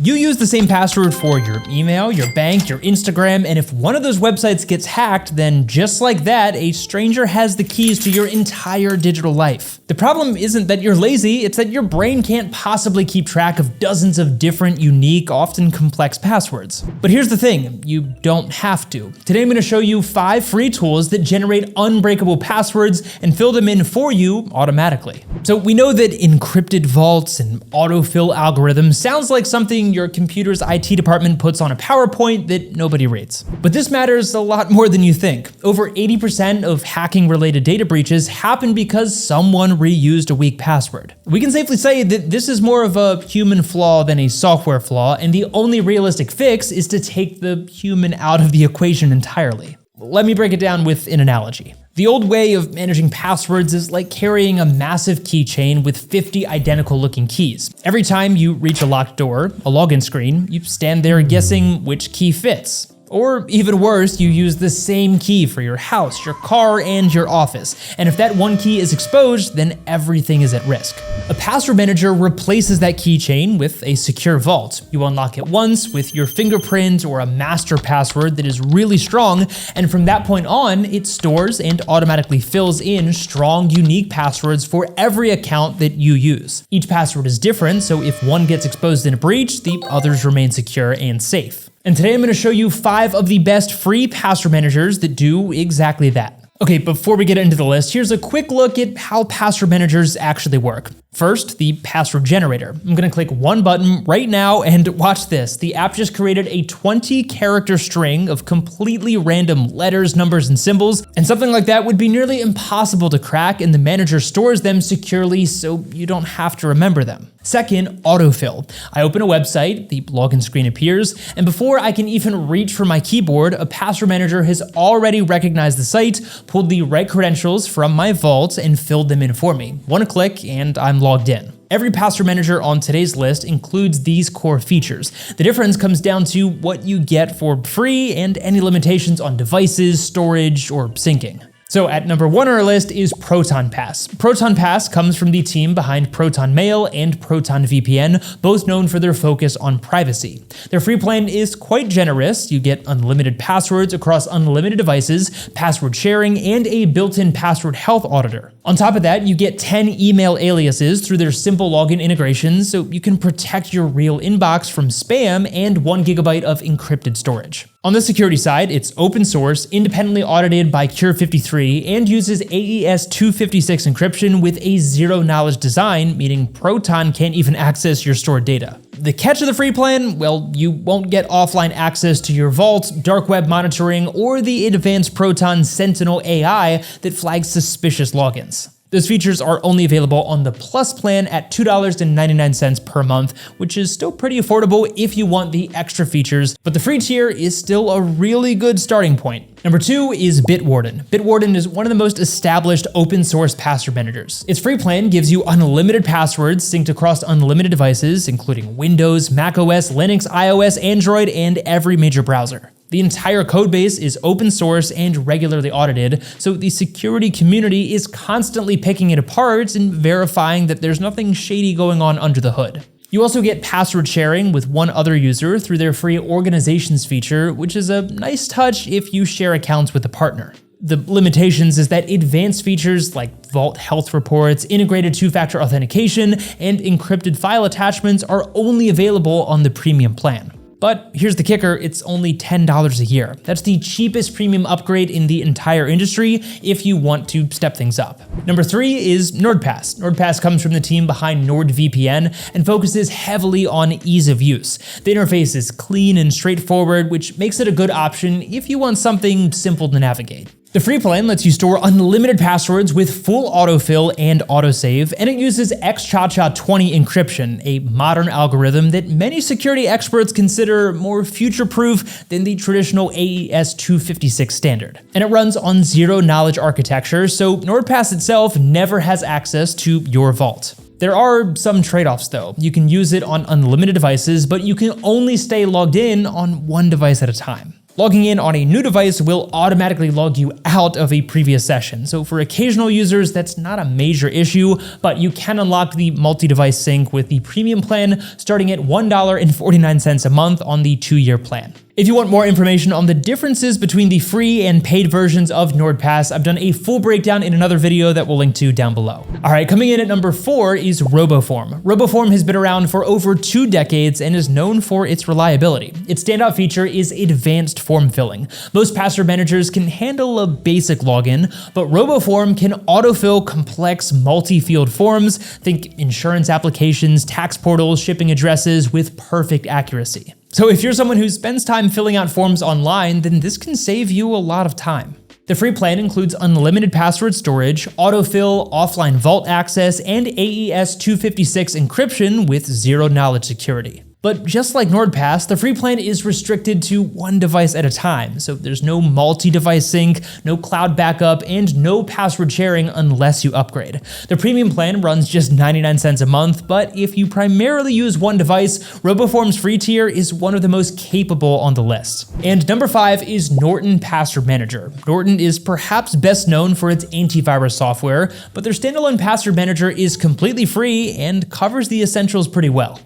You use the same password for your email, your bank, your Instagram, and if one of those websites gets hacked, then just like that, a stranger has the keys to your entire digital life. The problem isn't that you're lazy, it's that your brain can't possibly keep track of dozens of different, unique, often complex passwords. But here's the thing, you don't have to. Today I'm gonna show you 5 free tools that generate unbreakable passwords and fill them in for you automatically. So we know that encrypted vaults and autofill algorithms sounds like something your computer's IT department puts on a PowerPoint that nobody reads. But this matters a lot more than you think. Over 80% of hacking-related data breaches happen because someone reused a weak password. We can safely say that this is more of a human flaw than a software flaw, and the only realistic fix is to take the human out of the equation entirely. Let me break it down with an analogy. The old way of managing passwords is like carrying a massive keychain with 50 identical looking keys. Every time you reach a locked door, a login screen, you stand there guessing which key fits. Or even worse, you use the same key for your house, your car, and your office. And if that one key is exposed, then everything is at risk. A password manager replaces that keychain with a secure vault. You unlock it once with your fingerprint or a master password that is really strong, and from that point on, it stores and automatically fills in strong, unique passwords for every account that you use. Each password is different, so if one gets exposed in a breach, the others remain secure and safe. And today I'm gonna show you 5 of the best free password managers that do exactly that. Okay, before we get into the list, here's a quick look at how password managers actually work. First, the password generator. I'm gonna click one button right now and watch this. The app just created a 20-character string of completely random letters, numbers, and symbols, and something like that would be nearly impossible to crack, and the manager stores them securely so you don't have to remember them. Second, autofill. I open a website, the login screen appears, and before I can even reach for my keyboard, a password manager has already recognized the site, pulled the right credentials from my vault, and filled them in for me. One click, and I'm logged in. Every password manager on today's list includes these core features. The difference comes down to what you get for free and any limitations on devices, storage, or syncing. So at number 1 on our list is Proton Pass. Proton Pass comes from the team behind Proton Mail and Proton VPN, both known for their focus on privacy. Their free plan is quite generous. You get unlimited passwords across unlimited devices, password sharing, and a built-in password health auditor. On top of that, you get 10 email aliases through their simple login integrations, so you can protect your real inbox from spam and 1 GB of encrypted storage. On the security side, it's open source, independently audited by Cure53, and uses AES 256 encryption with a zero-knowledge design, meaning Proton can't even access your stored data. The catch of the free plan? Well, you won't get offline access to your vault, dark web monitoring, or the advanced Proton Sentinel AI that flags suspicious logins. Those features are only available on the Plus plan at $2.99 per month, which is still pretty affordable if you want the extra features, but the free tier is still a really good starting point. Number 2 is Bitwarden. Bitwarden is one of the most established open source password managers. Its free plan gives you unlimited passwords synced across unlimited devices, including Windows, macOS, Linux, iOS, Android, and every major browser. The entire codebase is open source and regularly audited, so the security community is constantly picking it apart and verifying that there's nothing shady going on under the hood. You also get password sharing with one other user through their free organizations feature, which is a nice touch if you share accounts with a partner. The limitations is that advanced features like vault health reports, integrated 2-factor authentication, and encrypted file attachments are only available on the premium plan. But here's the kicker, it's only $10 a year. That's the cheapest premium upgrade in the entire industry if you want to step things up. Number 3 is NordPass. NordPass comes from the team behind NordVPN and focuses heavily on ease of use. The interface is clean and straightforward, which makes it a good option if you want something simple to navigate. The free plan lets you store unlimited passwords with full autofill and autosave, and it uses XChaCha20 encryption, a modern algorithm that many security experts consider more future-proof than the traditional AES 256 standard. And it runs on zero-knowledge architecture, so NordPass itself never has access to your vault. There are some trade-offs though. You can use it on unlimited devices, but you can only stay logged in on one device at a time. Logging in on a new device will automatically log you out of a previous session. So for occasional users, that's not a major issue, but you can unlock the multi-device sync with the premium plan starting at $1.49 a month on the 2-year plan. If you want more information on the differences between the free and paid versions of NordPass, I've done a full breakdown in another video that we'll link to down below. All right, coming in at number 4 is RoboForm. RoboForm has been around for over 2 decades and is known for its reliability. Its standout feature is advanced form filling. Most password managers can handle a basic login, but RoboForm can autofill complex multi-field forms, think insurance applications, tax portals, shipping addresses, with perfect accuracy. So if you're someone who spends time filling out forms online, then this can save you a lot of time. The free plan includes unlimited password storage, autofill, offline vault access, and AES 256 encryption with zero-knowledge security. But just like NordPass, the free plan is restricted to 1 device at a time, so there's no multi-device sync, no cloud backup, and no password sharing unless you upgrade. The premium plan runs just 99 cents a month, but if you primarily use 1 device, RoboForm's free tier is one of the most capable on the list. And number 5 is Norton Password Manager. Norton is perhaps best known for its antivirus software, but their standalone password manager is completely free and covers the essentials pretty well.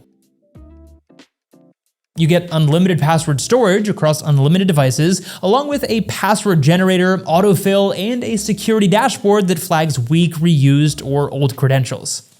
You get unlimited password storage across unlimited devices, along with a password generator, autofill, and a security dashboard that flags weak, reused, or old credentials.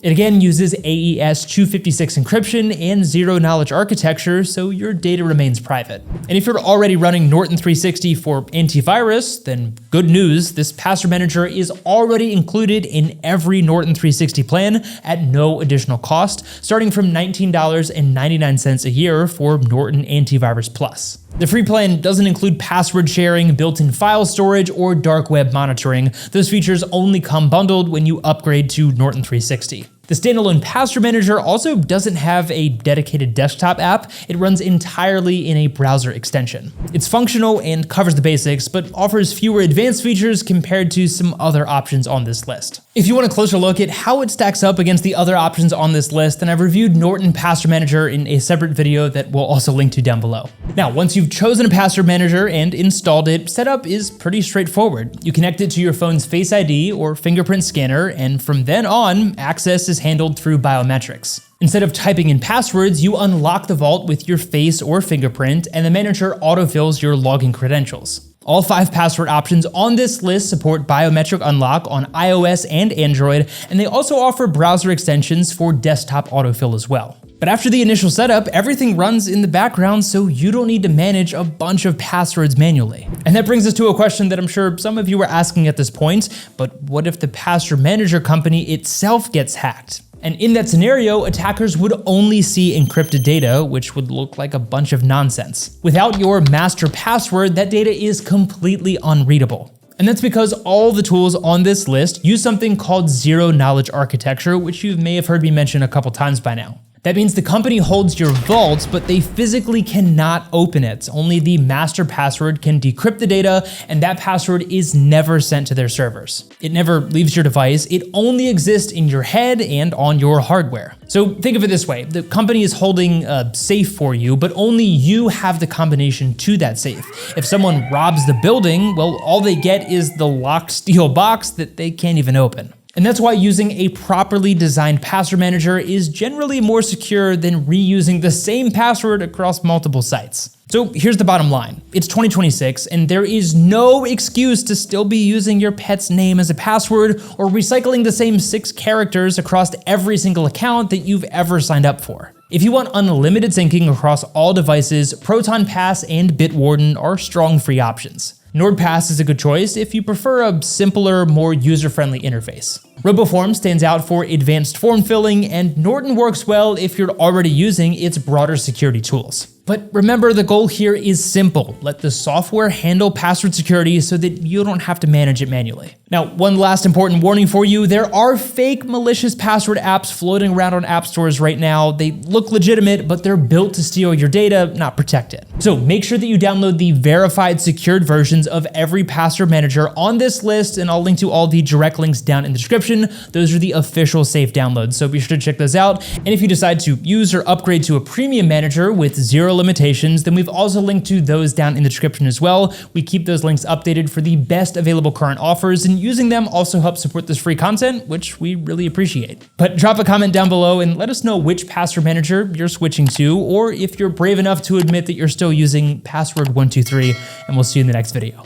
It again uses AES 256 encryption and zero-knowledge architecture, so your data remains private. And if you're already running Norton 360 for antivirus, then good news, this password manager is already included in every Norton 360 plan at no additional cost, starting from $19.99 a year for Norton Antivirus Plus. The free plan doesn't include password sharing, built-in file storage, or dark web monitoring. Those features only come bundled when you upgrade to Norton 360. The standalone password manager also doesn't have a dedicated desktop app. It runs entirely in a browser extension. It's functional and covers the basics, but offers fewer advanced features compared to some other options on this list. If you want a closer look at how it stacks up against the other options on this list, then I've reviewed Norton Password Manager in a separate video that we'll also link to down below. Now, once you've chosen a password manager and installed it, setup is pretty straightforward. You connect it to your phone's Face ID or fingerprint scanner, and from then on, access is handled through Biometrics. Instead of typing in passwords, you unlock the vault with your face or fingerprint, and the manager autofills your login credentials. All 5 password options on this list support biometric unlock on iOS and Android, and they also offer browser extensions for desktop autofill as well. But after the initial setup, everything runs in the background, so you don't need to manage a bunch of passwords manually. And that brings us to a question that I'm sure some of you are asking at this point, but what if the password manager company itself gets hacked? And in that scenario, attackers would only see encrypted data, which would look like a bunch of nonsense. Without your master password, that data is completely unreadable. And that's because all the tools on this list use something called zero-knowledge architecture, which you may have heard me mention a couple times by now. That means the company holds your vault, but they physically cannot open it. Only the master password can decrypt the data, and that password is never sent to their servers. It never leaves your device. It only exists in your head and on your hardware. So think of it this way. The company is holding a safe for you, but only you have the combination to that safe. If someone robs the building, well, all they get is the locked steel box that they can't even open. And that's why using a properly designed password manager is generally more secure than reusing the same password across multiple sites. So here's the bottom line. It's 2026, and there is no excuse to still be using your pet's name as a password or recycling the same 6 characters across every single account that you've ever signed up for. If you want unlimited syncing across all devices, Proton Pass and Bitwarden are strong free options. NordPass is a good choice if you prefer a simpler, more user-friendly interface. RoboForm stands out for advanced form filling, and Norton works well if you're already using its broader security tools. But remember, the goal here is simple. Let the software handle password security so that you don't have to manage it manually. Now, one last important warning for you, there are fake malicious password apps floating around on app stores right now. They look legitimate, but they're built to steal your data, not protect it. So make sure that you download the verified secured versions of every password manager on this list, and I'll link to all the direct links down in the description. Those are the official safe downloads, so be sure to check those out. And if you decide to use or upgrade to a premium manager with zero limitations, then we've also linked to those down in the description as well. We keep those links updated for the best available current offers, and using them also helps support this free content, which we really appreciate. But drop a comment down below and let us know which password manager you're switching to, or if you're brave enough to admit that you're still using password 123, and we'll see you in the next video.